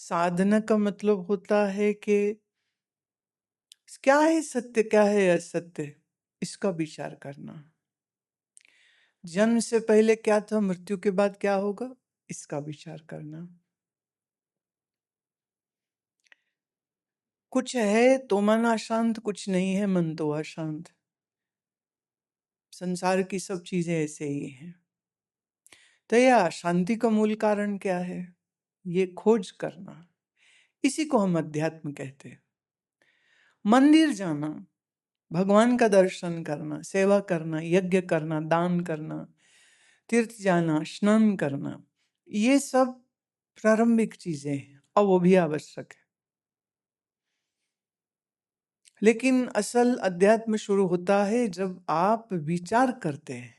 साधना का मतलब होता है कि क्या है सत्य, क्या है असत्य, इसका विचार करना। जन्म से पहले क्या था, मृत्यु के बाद क्या होगा, इसका विचार करना। कुछ है तो मन अशांत, कुछ नहीं है मन तो अशांत। संसार की सब चीजें ऐसे ही हैं। तो यह अशांति का मूल कारण क्या है, ये खोज करना, इसी को हम अध्यात्म कहते हैं। मंदिर जाना, भगवान का दर्शन करना, सेवा करना, यज्ञ करना, दान करना, तीर्थ जाना, स्नान करना, ये सब प्रारंभिक चीजें हैं और वो भी आवश्यक है। लेकिन असल अध्यात्म शुरू होता है जब आप विचार करते हैं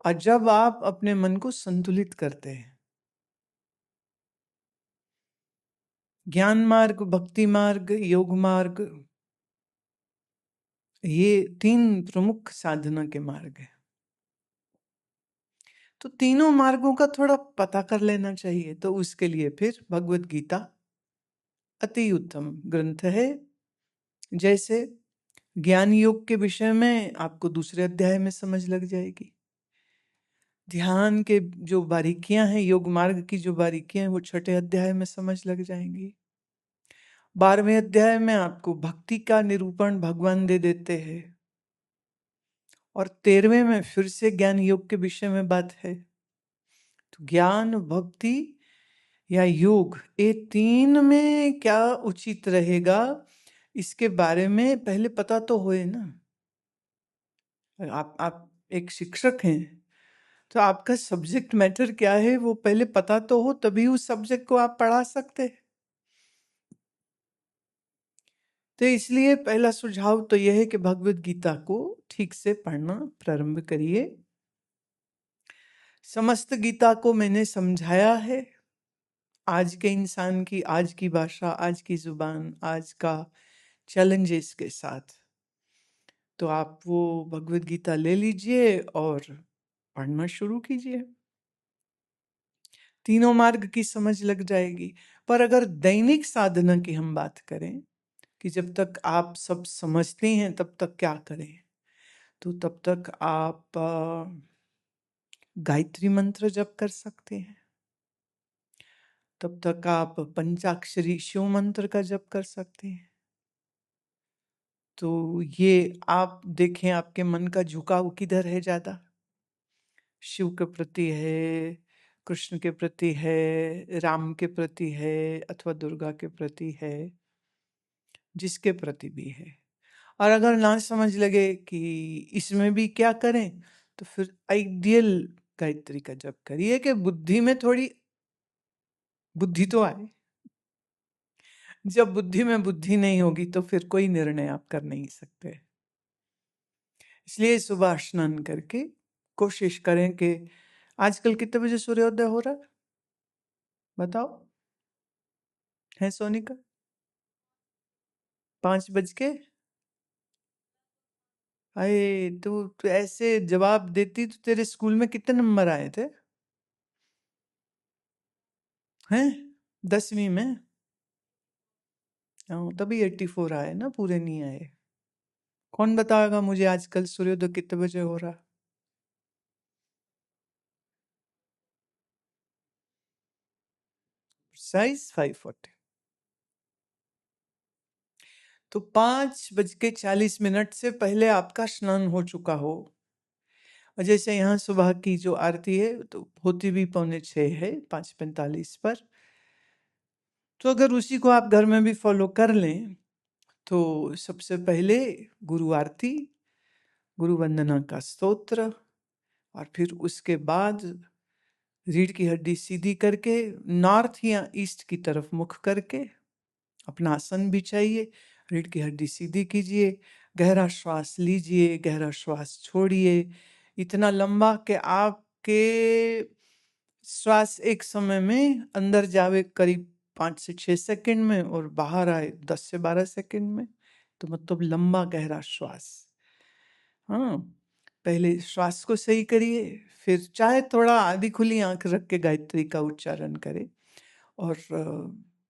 और जब आप अपने मन को संतुलित करते हैं। ज्ञान मार्ग, भक्ति मार्ग, योग मार्ग, ये 3 प्रमुख साधना के मार्ग हैं। तो तीनों मार्गों का थोड़ा पता कर लेना चाहिए। तो उसके लिए फिर भगवत गीता अति उत्तम ग्रंथ है। जैसे ज्ञान योग के विषय में आपको दूसरे अध्याय में समझ लग जाएगी। ध्यान के जो बारीकियां हैं, योग मार्ग की जो बारीकियां हैं, वो 6ठे अध्याय में समझ लग जाएंगी। 12वें अध्याय में आपको भक्ति का निरूपण भगवान दे देते हैं और 13वें में फिर से ज्ञान योग के विषय में बात है। तो ज्ञान, भक्ति या योग, ये 3 में क्या उचित रहेगा, इसके बारे में पहले पता तो होए ना। आप एक शिक्षक हैं तो आपका सब्जेक्ट मैटर क्या है वो पहले पता तो हो, तभी उस सब्जेक्ट को आप पढ़ा सकते हैं। तो इसलिए पहला सुझाव तो यह है कि भगवत गीता को ठीक से पढ़ना प्रारंभ करिए। समस्त गीता को मैंने समझाया है आज के इंसान की, आज की भाषा, आज की जुबान, आज का चैलेंजेस के साथ। तो आप वो भगवत गीता ले लीजिए और पढ़ना शुरू कीजिए, तीनों मार्ग की समझ लग जाएगी। पर अगर दैनिक साधना की हम बात करें कि जब तक आप सब समझते हैं तब तक क्या करें, तो तब तक आप गायत्री मंत्र जप कर सकते हैं, तब तक आप पंचाक्षरी शिव मंत्र का जप कर सकते हैं। तो ये आप देखें आपके मन का झुकाव किधर है ज्यादा, शिव के प्रति है, कृष्ण के प्रति है, राम के प्रति है, अथवा दुर्गा के प्रति है, जिसके प्रति भी है। और अगर ना समझ लगे कि इसमें भी क्या करें, तो फिर आइडियल गायत्री का जप करिए कि बुद्धि में थोड़ी बुद्धि तो आए। जब बुद्धि में बुद्धि नहीं होगी तो फिर कोई निर्णय आप कर नहीं सकते। इसलिए सुबह स्नान करके कोशिश करें कि आजकल कितने बजे सूर्योदय हो रहा है बताओ, है सोनिका? 5 बज के। अरे तू ऐसे जवाब देती तो तेरे स्कूल में कितने नंबर आए थे हैं 10वीं में? हाँ, तभी 84 आए ना, पूरे नहीं आए। कौन बताएगा मुझे आजकल सूर्योदय कितने बजे हो रहा? साइज 5:40। तो 5:40 से पहले आपका स्नान हो चुका हो। और जैसे यहाँ सुबह की जो आरती है तो होती भी 5:45 है, 5:45 पर। तो अगर उसी को आप घर में भी फॉलो कर लें तो सबसे पहले गुरु आरती, गुरु वंदना का स्तोत्र, और फिर उसके बाद रीढ़ की हड्डी सीधी करके नॉर्थ या ईस्ट की तरफ मुख करके अपना आसन बिछाइए, रीढ़ की हड्डी सीधी कीजिए, गहरा श्वास लीजिए, गहरा श्वास छोड़िए, इतना लंबा कि आपके श्वास एक समय में अंदर जावे करीब 5 से 6 सेकंड में और बाहर आए 10 से 12 सेकंड में। तो मतलब लंबा गहरा श्वास। हाँ, पहले श्वास को सही करिए, फिर चाहे थोड़ा आधी खुली आंख रख के गायत्री का उच्चारण करें और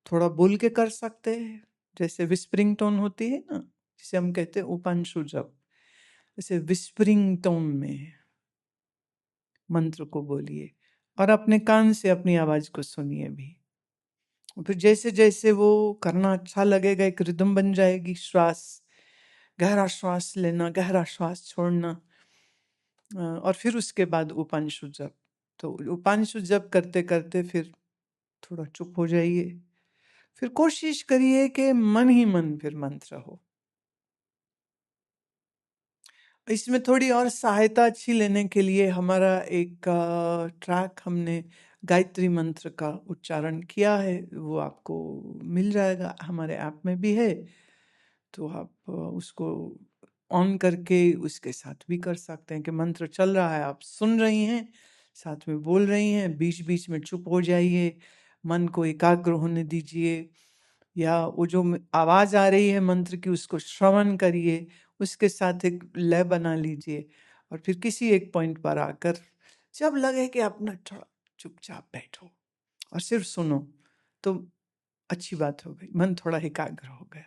थोड़ा बोल के कर सकते हैं, जैसे विस्परिंग टोन होती है ना, जिसे हम कहते हैं उपांशु जप, जैसे विस्परिंग टोन में मंत्र को बोलिए और अपने कान से अपनी आवाज को सुनिए भी। फिर जैसे जैसे वो करना अच्छा लगेगा, एक रिदम बन जाएगी, श्वास, गहरा श्वास लेना, गहरा श्वास छोड़ना, और फिर उसके बाद उपांशु जप। तो उपांशु जप करते करते फिर थोड़ा चुप हो जाइए, फिर कोशिश करिए कि मन ही मन फिर मंत्र हो। इसमें थोड़ी और सहायता अच्छी लेने के लिए हमारा एक ट्रैक हमने गायत्री मंत्र का उच्चारण किया है, वो आपको मिल जाएगा, हमारे ऐप में भी है, तो आप उसको ऑन करके उसके साथ भी कर सकते हैं कि मंत्र चल रहा है, आप सुन रही हैं, साथ में बोल रही हैं, बीच बीच में चुप हो जाइए, मन को एकाग्र होने दीजिए, या वो जो आवाज आ रही है मंत्र की उसको श्रवण करिए, उसके साथ एक लय बना लीजिए, और फिर किसी एक पॉइंट पर आकर जब लगे कि अपना थोड़ा चुपचाप बैठो और सिर्फ सुनो, तो अच्छी बात हो गई, मन थोड़ा एकाग्र हो गया।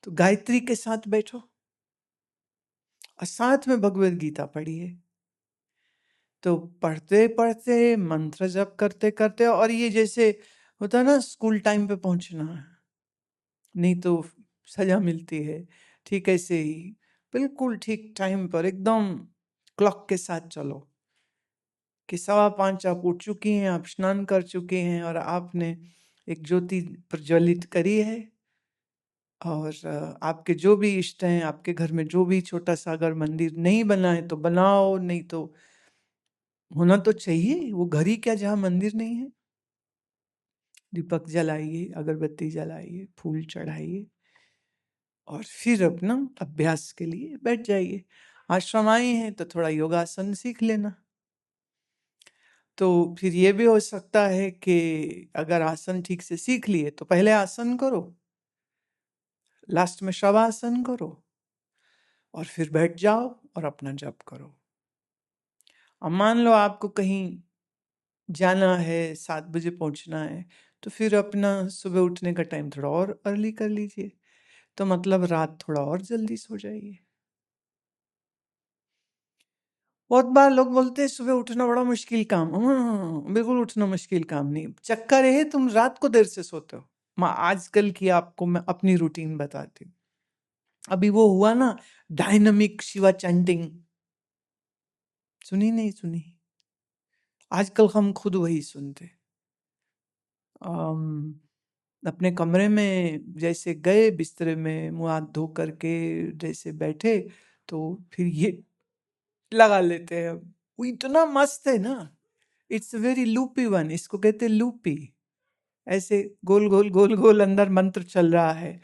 तो गायत्री के साथ बैठो और साथ में भगवत गीता पढ़िए। तो पढ़ते पढ़ते मंत्र जप करते करते, और ये जैसे होता है ना स्कूल टाइम पे पहुंचना है, नहीं तो सजा मिलती है, ठीक ऐसे ही बिल्कुल ठीक टाइम पर एकदम क्लॉक के साथ चलो, कि 5:15 आप उठ चुकी हैं, आप स्नान कर चुके हैं और आपने एक ज्योति प्रज्वलित करी है, और आपके जो भी इष्ट हैं, आपके घर में जो भी छोटा सा अगर मंदिर नहीं बना है तो बनाओ, नहीं तो होना तो चाहिए, वो घर ही क्या जहाँ मंदिर नहीं है, दीपक जलाइए, अगरबत्ती जलाइए, फूल चढ़ाइए, और फिर अपना अभ्यास के लिए बैठ जाइए। आश्रम आए हैं तो थोड़ा योगासन सीख लेना। तो फिर ये भी हो सकता है कि अगर आसन ठीक से सीख लिए तो पहले आसन करो, लास्ट में शवासन करो, और फिर बैठ जाओ और अपना जप करो। अब मान लो आपको कहीं जाना है, 7 बजे पहुंचना है, तो फिर अपना सुबह उठने का टाइम थोड़ा और अर्ली कर लीजिए, तो मतलब रात थोड़ा और जल्दी सो जाइए। बहुत बार लोग बोलते हैं सुबह उठना बड़ा मुश्किल काम। बिल्कुल उठना मुश्किल काम नहीं, चक्कर है तुम रात को देर से सोते हो। मैं आजकल की आपको मैं अपनी रूटीन बताती हूँ। अभी वो हुआ ना डायनामिक शिवा चैंटिंग, सुनी नहीं सुनी? आजकल हम खुद वही सुनते। अपने कमरे में जैसे गए, बिस्तरे में मुंह हाथ धो करके जैसे बैठे, तो फिर ये लगा लेते हैं। वो इतना मस्त है ना, इट्स वेरी लूपी वन, इसको कहते हैं लूपी। ऐसे गोल गोल गोल गोल अंदर मंत्र चल रहा है,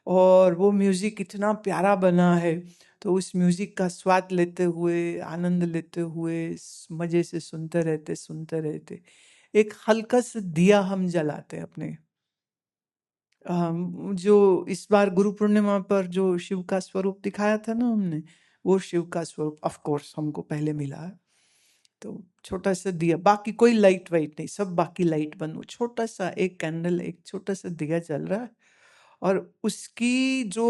और वो म्यूजिक इतना प्यारा बना है, तो उस म्यूजिक का स्वाद लेते हुए, आनंद लेते हुए, मजे से सुनते रहते। एक हल्का सा दिया हम जलाते अपने, जो इस बार गुरु पूर्णिमा पर जो शिव का स्वरूप दिखाया था ना हमने, वो शिव का स्वरूप ऑफ कोर्स हमको पहले मिला है। तो छोटा सा दिया, बाकी कोई लाइट वाइट नहीं, सब बाकी लाइट बंद, वो छोटा सा एक कैंडल, एक छोटा सा दिया जल रहा है, और उसकी जो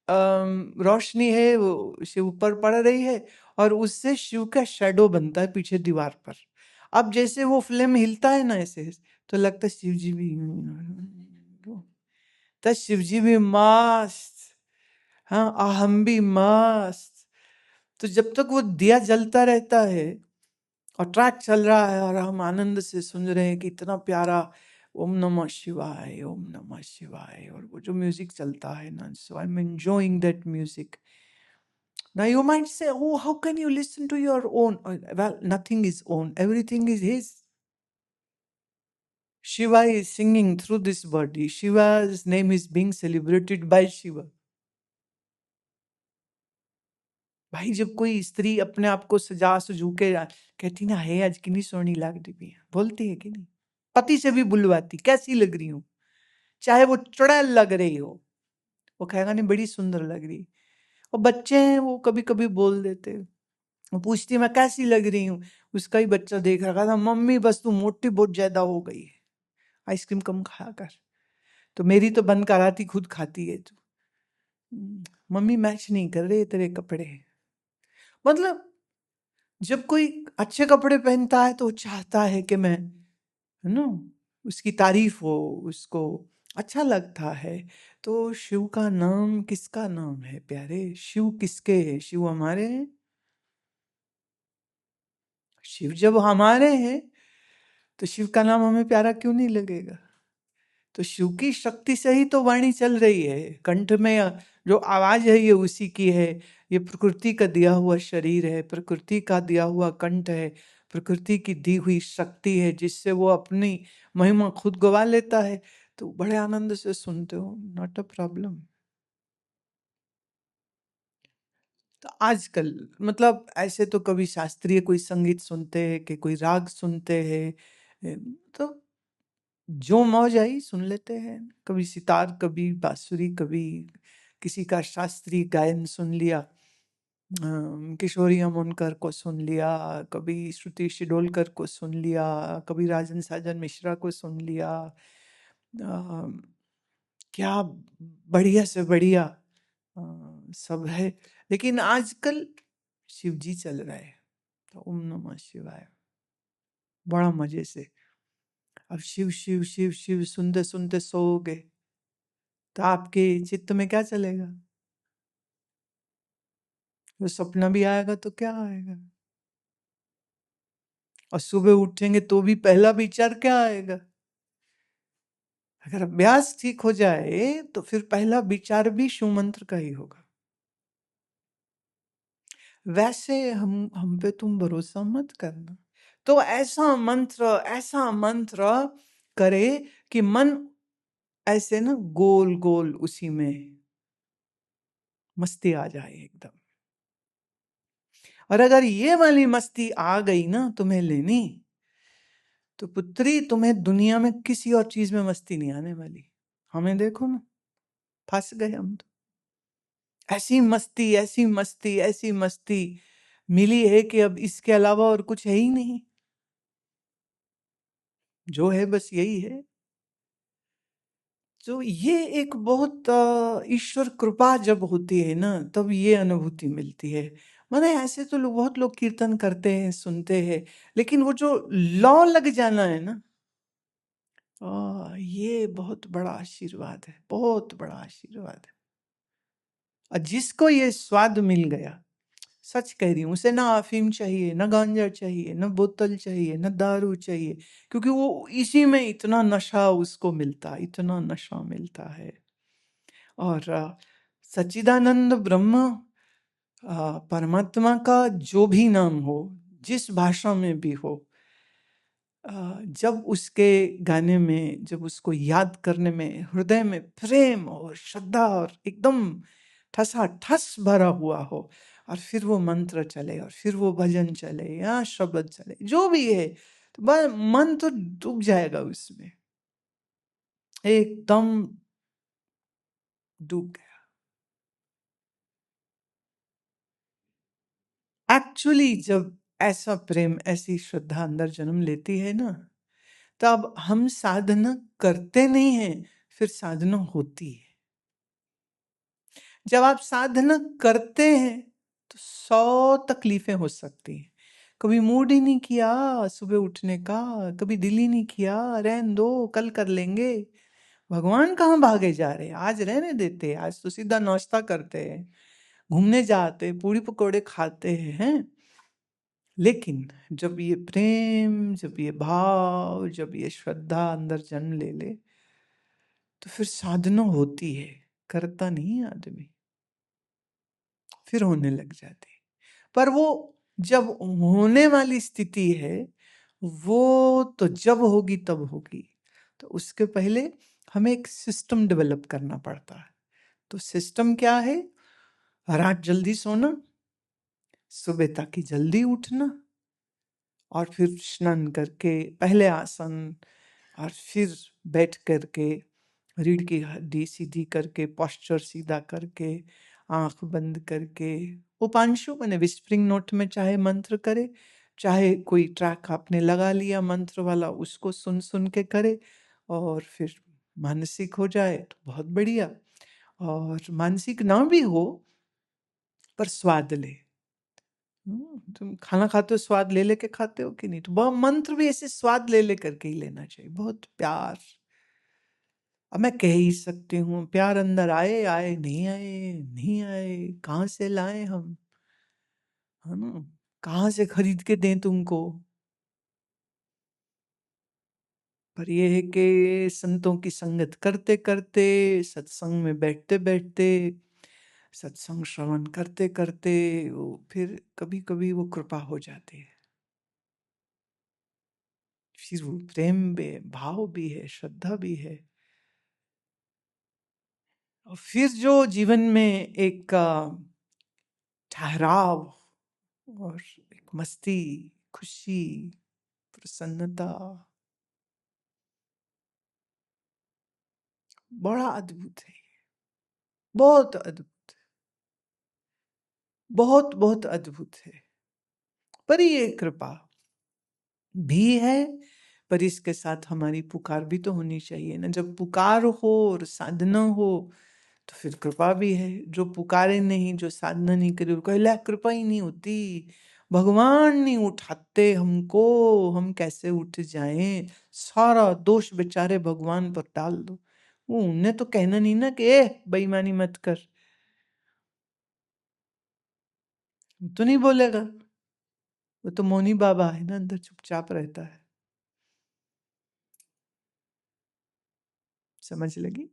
रोशनी है वो शिव पर पड़ रही है, और उससे शिव का शेडो बनता है पीछे दीवार पर। अब जैसे वो फ्लेम हिलता है ना ऐसे, तो लगता है शिव जी भी, तो शिव जी भी मस्त, हाँ, हम भी मस्त। तो जब तक वो दिया जलता रहता है और ट्रैक चल रहा है और हम आनंद से सुन रहे हैं कि इतना प्यारा ओम नमः शिवाय, ओम नमः शिवाय, और वो जो म्यूजिक चलता है ना, so I am enjoying that music. Now you might say, oh, how can you listen to your own? Well, nothing is own, everything is his. Shiva is singing through this body. Shiva's name is being celebrated by Shiva. भाई जब कोई स्त्री अपने आप को सजा सजू के कहती ना, है आज कितनी सोहनी लग रही है, बोलती है कि नहीं, पति से भी बुलवाती, कैसी लग रही हूँ, चाहे वो चुड़ैल लग रही हो, वो कहेगा नहीं बड़ी सुंदर लग रही। और बच्चे हैं वो कभी कभी बोल देते, वो पूछती मैं कैसी लग रही हूँ, उसका ही बच्चा देख रखा था, मम्मी बस तू मोटी बहुत ज्यादा हो गई है। आइसक्रीम कम खाया कर। तो मेरी तो बंद कराती, खुद खाती है तो मम्मी मैच नहीं कर रहे तेरे कपड़े। मतलब जब कोई अच्छे कपड़े पहनता है तो वो चाहता है कि मैं, है ना, उसकी तारीफ हो, उसको अच्छा लगता है। तो शिव का नाम किसका नाम है प्यारे? शिव किसके है? शिव हमारे हैं। शिव जब हमारे हैं तो शिव का नाम हमें प्यारा क्यों नहीं लगेगा? तो शिव की शक्ति से ही तो वाणी चल रही है। कंठ में जो आवाज है ये उसी की है। ये प्रकृति का दिया हुआ शरीर है, प्रकृति का दिया हुआ कंठ है, प्रकृति की दी हुई शक्ति है, जिससे वो अपनी महिमा खुद गवा लेता है। तो बड़े आनंद से सुनते हो, नॉट अ प्रॉब्लम। तो आजकल मतलब ऐसे तो कभी शास्त्रीय कोई संगीत सुनते हैं कि कोई राग सुनते हैं, तो जो मौज आई सुन लेते हैं। कभी सितार, कभी बांसुरी, कभी किसी का शास्त्रीय गायन सुन लिया, किशोरी अमोनकर को सुन लिया, कभी श्रुति शिडोलकर को सुन लिया, कभी राजन साजन मिश्रा को सुन लिया। क्या बढ़िया से बढ़िया सब है। लेकिन आजकल शिव जी चल रहा है, तो ओम नमः शिवाय बड़ा मजे से। अब शिव शिव शिव शिव सुनते सुनते सोओगे तो आपके चित्त में क्या चलेगा? तो सपना भी आएगा तो क्या आएगा? और सुबह उठेंगे तो भी पहला विचार क्या आएगा? अगर अभ्यास ठीक हो जाए तो फिर पहला विचार भी शिव मंत्र का ही होगा। वैसे हम पे तुम भरोसा मत करना। तो ऐसा मंत्र करे कि मन ऐसे ना गोल गोल उसी में मस्ती आ जाए एकदम। और अगर ये वाली मस्ती आ गई ना तुम्हें लेनी, तो पुत्री तुम्हें दुनिया में किसी और चीज में मस्ती नहीं आने वाली। हमें देखो ना, फंस गए हम तो। ऐसी मस्ती, ऐसी मस्ती, ऐसी मस्ती मिली है कि अब इसके अलावा और कुछ है ही नहीं। जो है बस यही है। तो ये एक बहुत ईश्वर कृपा जब होती है ना, तब ये अनुभूति मिलती है। माने ऐसे तो लोग, बहुत लोग कीर्तन करते हैं, सुनते हैं, लेकिन वो जो लौ लग जाना है ना, ये बहुत बड़ा आशीर्वाद है, बहुत बड़ा आशीर्वाद है। और जिसको ये स्वाद मिल गया, सच कह रही हूँ, उसे ना अफीम चाहिए, ना गांजा चाहिए, ना बोतल चाहिए, ना दारू चाहिए, क्योंकि वो इसी में इतना नशा उसको मिलता, इतना नशा मिलता है। और सच्चिदानंद ब्रह्म परमात्मा का जो भी नाम हो, जिस भाषा में भी हो, जब उसके गाने में, जब उसको याद करने में हृदय में प्रेम और श्रद्धा और एकदम ठसा ठस भरा हुआ हो, और फिर वो मंत्र चले, और फिर वो भजन चले या शब्द चले, जो भी है, तो बस मन तो डूब जाएगा उसमें, एकदम डूब गया। एक्चुअली जब ऐसा प्रेम, ऐसी श्रद्धा अंदर जन्म लेती है ना, तब हम साधना करते नहीं हैं, फिर साधना होती है। जब आप साधना करते हैं तो 100 तकलीफें हो सकती हैं। कभी मूड ही नहीं किया सुबह उठने का, कभी दिल ही नहीं किया, रहन दो कल कर लेंगे। भगवान कहाँ भागे जा रहे हैं? आज रहने देते, आज तो सीधा नाश्ता करते हैं, घूमने जाते, पूरी पकोड़े खाते हैं। लेकिन जब ये प्रेम, जब ये भाव, जब ये श्रद्धा अंदर जन्म ले ले, तो फिर साधना होती है, करता नहीं है आदमी, फिर होने लग जाती है। पर वो जब होने वाली स्थिति है, वो तो जब होगी तब होगी। तो उसके पहले हमें एक सिस्टम डेवलप करना पड़ता है। तो सिस्टम क्या है? रात जल्दी सोना, सुबह ताकि जल्दी उठना, और फिर स्नान करके पहले आसन, और फिर बैठ करके रीढ़ की हड्डी सीधी करके, पोस्चर सीधा करके, आंख बंद करके, उपांशु मैंने विस्परिंग नोट में चाहे मंत्र करे, चाहे कोई ट्रैक आपने लगा लिया मंत्र वाला, उसको सुन सुन के करे, और फिर मानसिक हो जाए तो बहुत बढ़िया, और मानसिक ना भी हो पर स्वाद ले। तुम खाना खाते हो स्वाद ले लेके खाते हो कि नहीं? तो बहुत मंत्र भी ऐसे स्वाद ले ले करके ही लेना चाहिए, बहुत प्यार। अब मैं कह ही सकती हूँ प्यार अंदर आए आए, नहीं आए नहीं आए, कहाँ से लाए हम, है ना, कहाँ से खरीद के दें तुमको। पर ये है कि संतों की संगत करते करते, सत्संग में बैठते बैठते, सत्संग श्रवण करते करते, वो फिर कभी कभी वो कृपा हो जाती है। फिर वो प्रेम भी है, भाव भी है, श्रद्धा भी है, और फिर जो जीवन में एक ठहराव और एक मस्ती, खुशी, प्रसन्नता, बड़ा अद्भुत है, बहुत अद्भुत, बहुत बहुत अद्भुत है। पर ये कृपा भी है, पर इसके साथ हमारी पुकार भी तो होनी चाहिए ना। जब पुकार हो और साधना हो तो फिर कृपा भी है। जो पुकारे नहीं, जो साधना नहीं करे, उनको ला कृपा ही नहीं होती, भगवान नहीं उठाते हमको, हम कैसे उठ जाएं, सारा दोष बेचारे भगवान पर डाल दो। वो उन्हें तो कहना नहीं ना कि बेईमानी मत कर, तो नहीं बोलेगा, वो तो मौनी बाबा है ना, अंदर चुपचाप रहता है। समझ लगी?